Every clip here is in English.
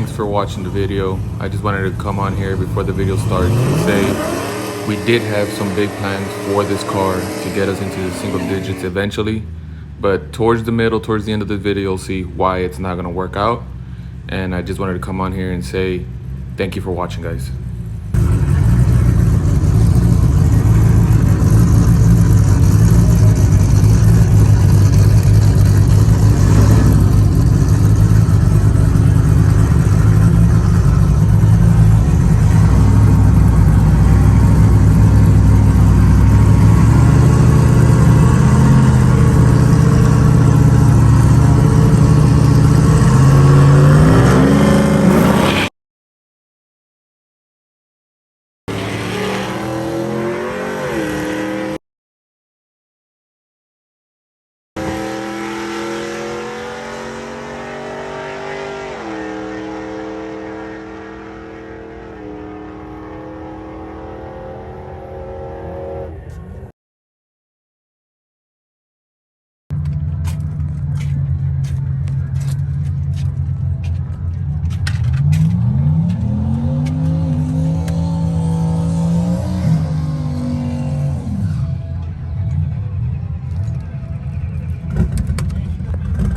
thanks for watching the video. I just wanted to come on here before the video starts and say we did have some big plans for this car to get us into the single digits eventually, but towards the middle, towards the end of the video, you'll see why it's not going to work out. And I just wanted to come on here and say thank you for watching, guys.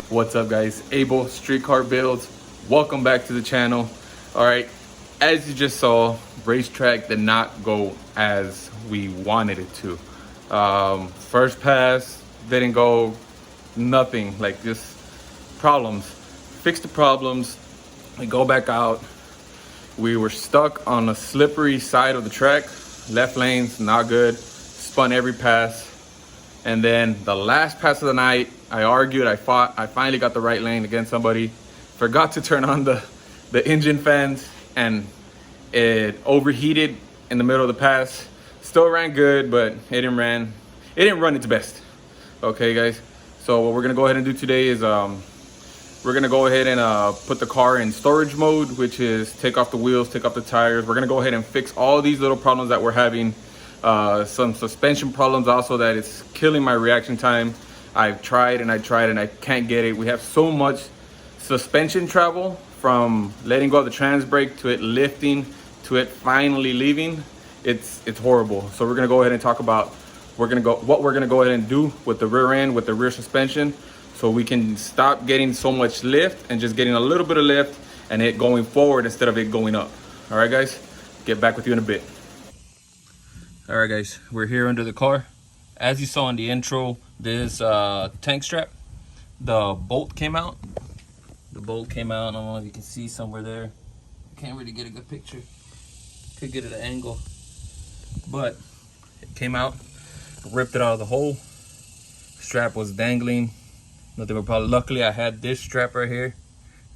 What's up, guys? Abel Streetcar Builds. Welcome back to the channel. All right, as you just saw, racetrack did not go as we wanted it to. First pass didn't go, nothing, like just problems. Fix the problems, we go back out. We were stuck on a slippery side of the track. Left lanes, not good. Spun every pass. And then the last pass of the night, I argued, I fought, I finally got the right lane against somebody. Forgot to turn on the engine fans, and it overheated in the middle of the pass. Still ran good, but it didn't run its best. Okay, guys. So what we're gonna go ahead and do today is we're gonna go ahead and put the car in storage mode, which is take off the wheels, take off the tires. We're gonna go ahead and fix all these little problems that we're having. Some suspension problems also that it's killing my reaction time. I've tried and I can't get it. We have so much suspension travel from letting go of the trans brake to it lifting to it finally leaving. It's horrible. So we're gonna go ahead and talk about what we're gonna go ahead and do with the rear end, with the rear suspension, so we can stop getting so much lift and just getting a little bit of lift and it going forward instead of it going up. All right, guys, get back with you in a bit. All right, guys, we're here under the car. As you saw in the intro, this tank strap, the bolt came out. I don't know if you can see somewhere there. Can't really get a good picture. Could get it at an angle, but it came out. Ripped it out of the hole. Strap was dangling. Nothing but problem. Luckily, I had this strap right here,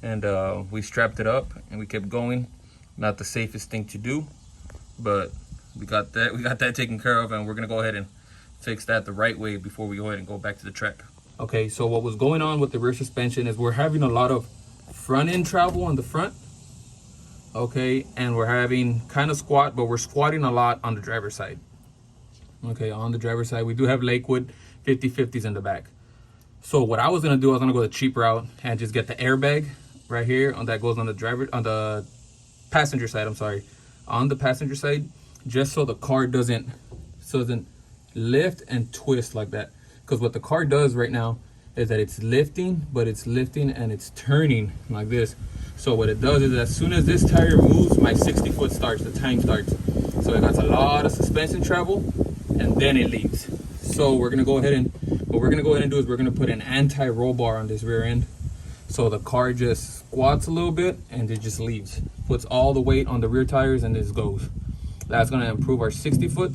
and we strapped it up and we kept going. Not the safest thing to do, but we got that taken care of, and we're gonna go ahead and fix that the right way before we go ahead and go back to the track. Okay, so what was going on with the rear suspension is we're having a lot of front end travel on the front. Okay, and we're having kind of squat, but we're squatting a lot on the driver's side. Okay, on the driver's side, we do have Lakewood 50/50s in the back. So what I was gonna do, I was gonna go the cheap route and just get the airbag right here on that goes on the passenger side. I'm sorry, on the passenger side, just so the car doesn't lift and twist like that. Because what the car does right now is that it's lifting, but it's lifting and it's turning like this. So what it does is as soon as this tire moves, my 60-foot starts, the time starts. So it got a lot of suspension travel and then it leaves. So what we're gonna go ahead and do is we're gonna put an anti-roll bar on this rear end. So the car just squats a little bit and it just leaves. Puts all the weight on the rear tires and this goes. That's gonna improve our 60 foot,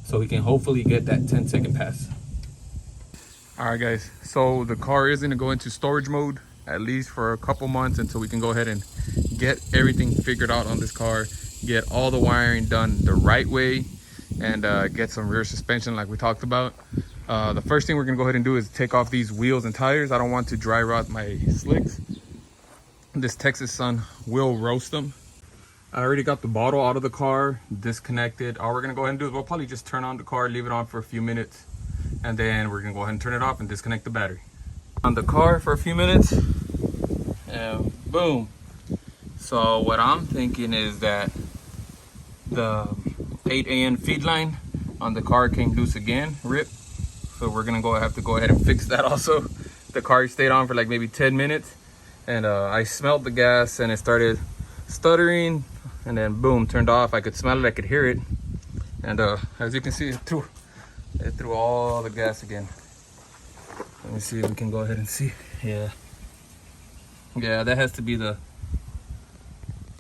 so we can hopefully get that 10-second pass. All right, guys, so the car is gonna go into storage mode, at least for a couple months, until we can go ahead and get everything figured out on this car, get all the wiring done the right way, and get some rear suspension like we talked about. The first thing we're gonna go ahead and do is take off these wheels and tires. I don't want to dry rot my slicks. This Texas sun will roast them. I already got the bottle out of the car, disconnected. All we're gonna go ahead and do is we'll probably just turn on the car, leave it on for a few minutes, and then we're gonna go ahead and turn it off and disconnect the battery. On the car for a few minutes, and boom, So what I'm thinking is that the 8 AN feed line on the car came loose again, rip. So we're gonna have to go ahead and fix that also. The car stayed on for like maybe 10 minutes, and I smelled the gas and it started stuttering, and then boom, turned off. I could smell it, I could hear it, and as you can see, it threw all the gas again. Let me see if we can go ahead and see. Yeah, that has to be the,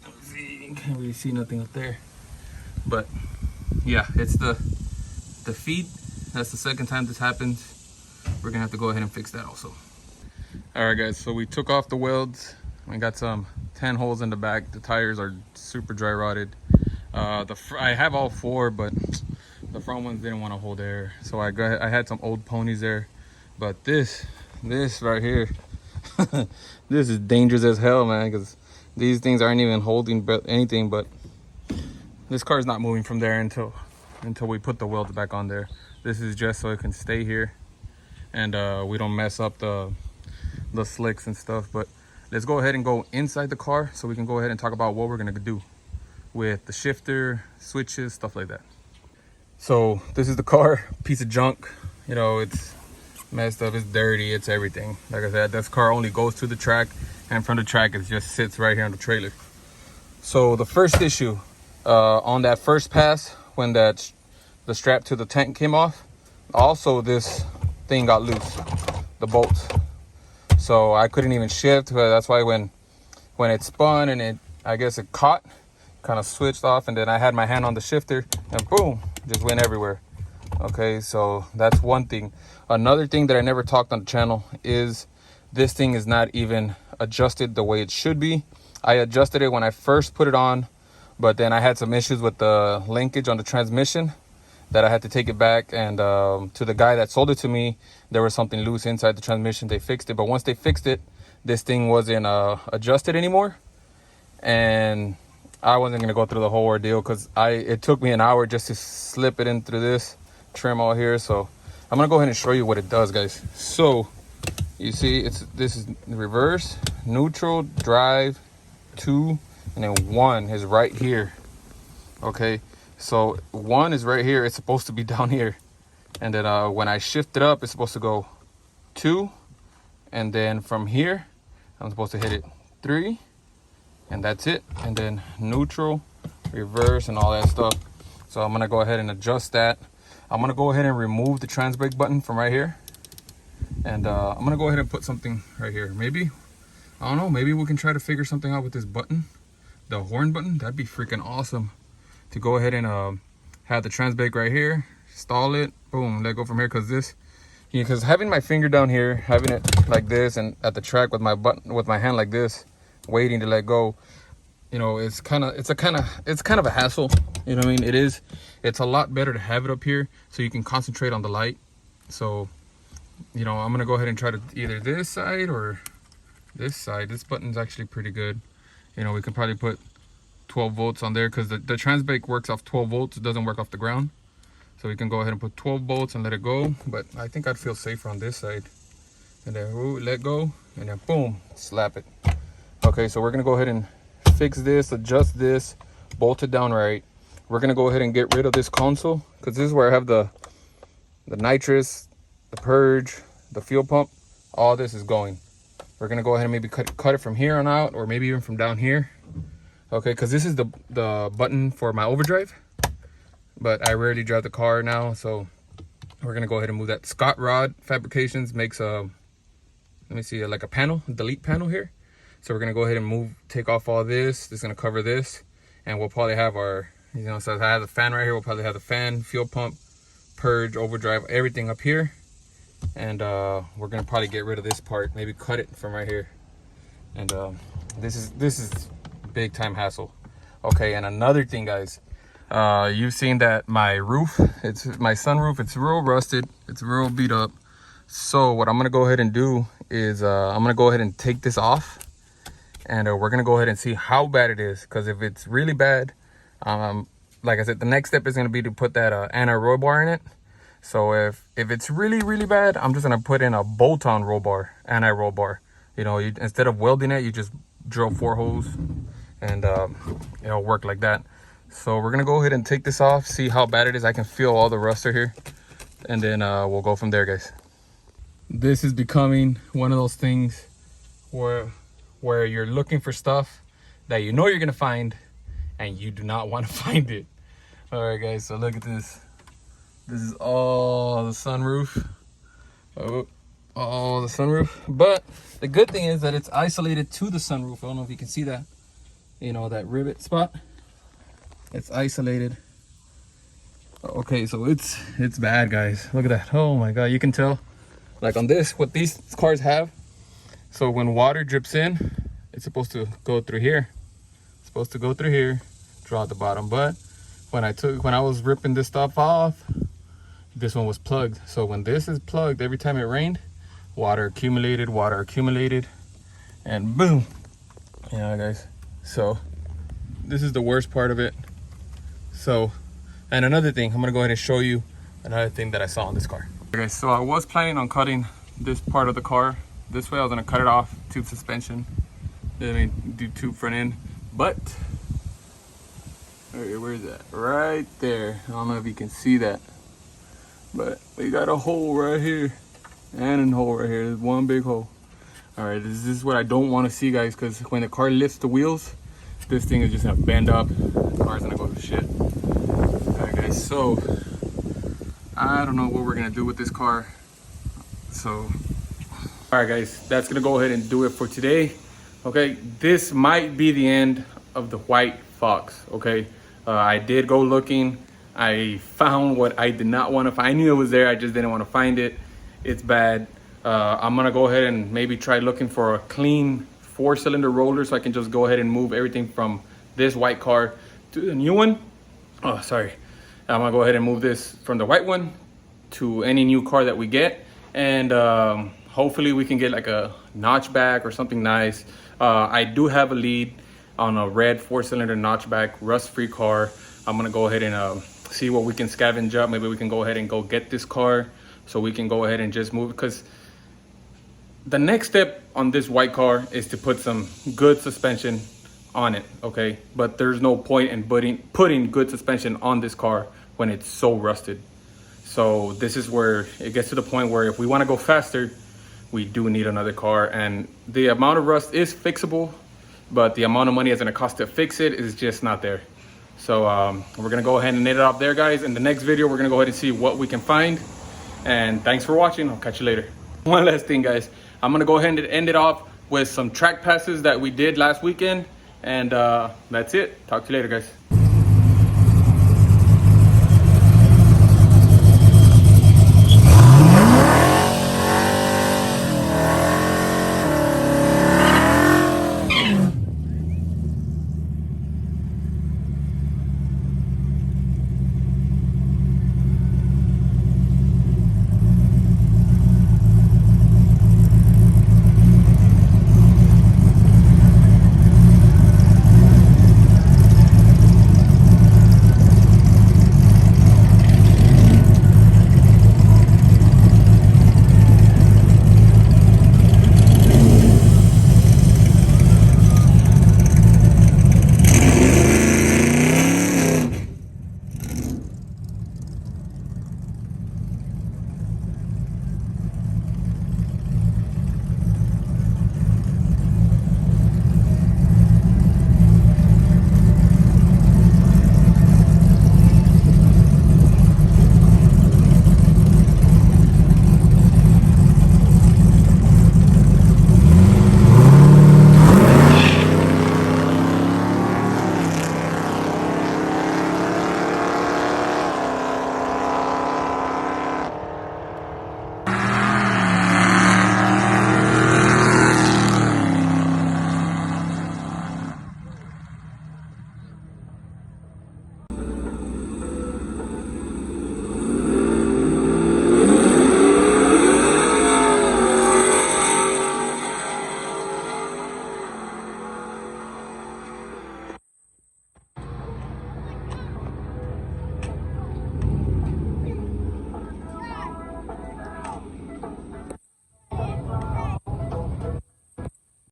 let's see, you can't really see nothing up there, but yeah, it's the feed. That's the second time this happens. We're gonna have to go ahead and fix that also. All right guys, so we took off the welds. We got some 10 holes in the back. The tires are super dry rotted. I have all 4, but the front ones didn't want to hold air, so I had some old ponies there. But this right here, this is dangerous as hell, man, because these things aren't even holding anything. But this car is not moving from there until we put the welds back on there. This is just so it can stay here, and we don't mess up the slicks and stuff. But let's go ahead and go inside the car so we can go ahead and talk about what we're gonna do with the shifter, switches, stuff like that. So this is the car, piece of junk. You know, it's messed up, it's dirty, it's everything. Like I said, this car only goes to the track, and from the track it just sits right here on the trailer. So the first issue, on that first pass, when the strap to the tank came off, also this thing got loose, the bolts. So I couldn't even shift. That's why when it spun and I guess it caught, kind of switched off, and then I had my hand on the shifter and boom, just went everywhere. Okay, so that's one thing. Another thing that I never talked on the channel is this thing is not even adjusted the way it should be. I adjusted it when I first put it on, but then I had some issues with the linkage on the transmission that I had to take it back, and to the guy that sold it to me, there was something loose inside the transmission. They fixed it, but once they fixed it, this thing wasn't adjusted anymore, and I wasn't gonna go through the whole ordeal because it took me an hour just to slip it in through this trim all here. So I'm gonna go ahead and show you what it does, guys. So you see, this is reverse, neutral, drive, 2, and then 1 is right here. Okay, so 1 is right here. It's supposed to be down here, and then when I shift it up, it's supposed to go 2, and then from here I'm supposed to hit it 3, and that's it. And then neutral, reverse, and all that stuff. So I'm gonna go ahead and adjust that. I'm gonna go ahead and remove the trans brake button from right here, and I'm gonna go ahead and put something right here. Maybe, I don't know, maybe we can try to figure something out with this button, the horn button. That'd be freaking awesome to go ahead and have the trans brake right here, stall it, boom, let go from here. Because having my finger down here, having it like this, and at the track with my hand like this, waiting to let go, you know, it's kind of a hassle. You know what I mean? It's a lot better to have it up here so you can concentrate on the light. So, you know, I'm gonna go ahead and try to either this side or this side. This button's actually pretty good. You know, we can probably put 12 volts on there because the trans brake works off 12 volts. It doesn't work off the ground. So we can go ahead and put 12 volts and let it go. But I think I'd feel safer on this side. And then ooh, let go, and then boom, slap it. Okay, so we're gonna go ahead and fix this, adjust this, bolt it down right. We're gonna go ahead and get rid of this console because this is where I have the nitrous, the purge, the fuel pump. All this is going. We're gonna go ahead and maybe cut it from here on out, or maybe even from down here. Okay, because this is the button for my overdrive, but I rarely drive the car now, so we're gonna go ahead and move that. Scott Rod Fabrications makes let me see, like a panel, delete panel here. So we're gonna go ahead and take off all this. This is gonna cover this, and we'll probably have our, you know, so I have the fan right here. We'll probably have the fan, fuel pump, purge, overdrive, everything up here. And we're gonna probably get rid of this part, maybe cut it from right here. And this is big time hassle. Okay, and another thing, guys, you've seen that my roof, it's my sunroof, it's real rusted, it's real beat up. So what I'm gonna go ahead and do is I'm gonna go ahead and take this off, and we're gonna go ahead and see how bad it is. Because if it's really bad, like I said, the next step is gonna be to put that anti-roll bar in it. So if it's really bad, I'm just gonna put in a bolt-on roll bar, anti-roll bar. You know, instead of welding it, you just drill 4 holes and it'll work like that. So we're gonna go ahead and take this off, see how bad it is. I can feel all the rust right here, and then we'll go from there, guys. This is becoming one of those things where you're looking for stuff that you know you're gonna find and you do not want to find it. All right, guys, so look at this. This is all the sunroof. Oh, the sunroof. But the good thing is that it's isolated to the sunroof. I don't know if you can see that, you know, that rivet spot. It's isolated. Okay, so it's bad, guys. Look at that. Oh my god, you can tell, like on this, what these cars have. So when water drips in, it's supposed to go through here. It's supposed to go through here, draw at the bottom. But when I was ripping this stuff off, this one was plugged. So when this is plugged, every time it rained, water accumulated, and boom. Yeah, guys. So this is the worst part of it. So, and another thing, I'm gonna go ahead and show you another thing that I saw on this car. Okay, so I was planning on cutting this part of the car this way. I was gonna cut it off, tube suspension, then do tube front end, but where is that? Right there. I don't know if you can see that, but we got a hole right here and a hole right here. There's one big hole. All right, this is what I don't want to see, guys, because when the car lifts the wheels, this thing is just gonna bend up. The car's gonna go to shit. All right, guys, so I don't know what we're gonna do with this car. So, all right, guys, that's gonna go ahead and do it for today. Okay, this might be the end of the white Fox. Okay, I did go looking. I found what I did not want to find. I knew it was there, I just didn't want to find it. It's bad. I'm gonna go ahead and maybe try looking for a clean 4-cylinder roller so I can just go ahead and move everything from this white car to the new one. Oh, sorry. I'm gonna go ahead and move this from the white one to any new car that we get, and hopefully we can get like a notchback or something nice. I do have a lead on a red 4-cylinder notchback rust-free car. I'm gonna go ahead and see what we can scavenge up. Maybe we can go ahead and go get this car so we can go ahead and just move, because the next step on this white car is to put some good suspension on it, okay? But there's no point in putting good suspension on this car when it's so rusted. So this is where it gets to the point where if we want to go faster, we do need another car, and the amount of rust is fixable, but the amount of money it's gonna cost to fix it is just not there. So we're gonna go ahead and knit it up there, guys. In the next video, we're gonna go ahead and see what we can find. And thanks for watching. I'll catch you later. One last thing, guys. I'm gonna go ahead and end it off with some track passes that we did last weekend, and that's it. Talk to you later, guys.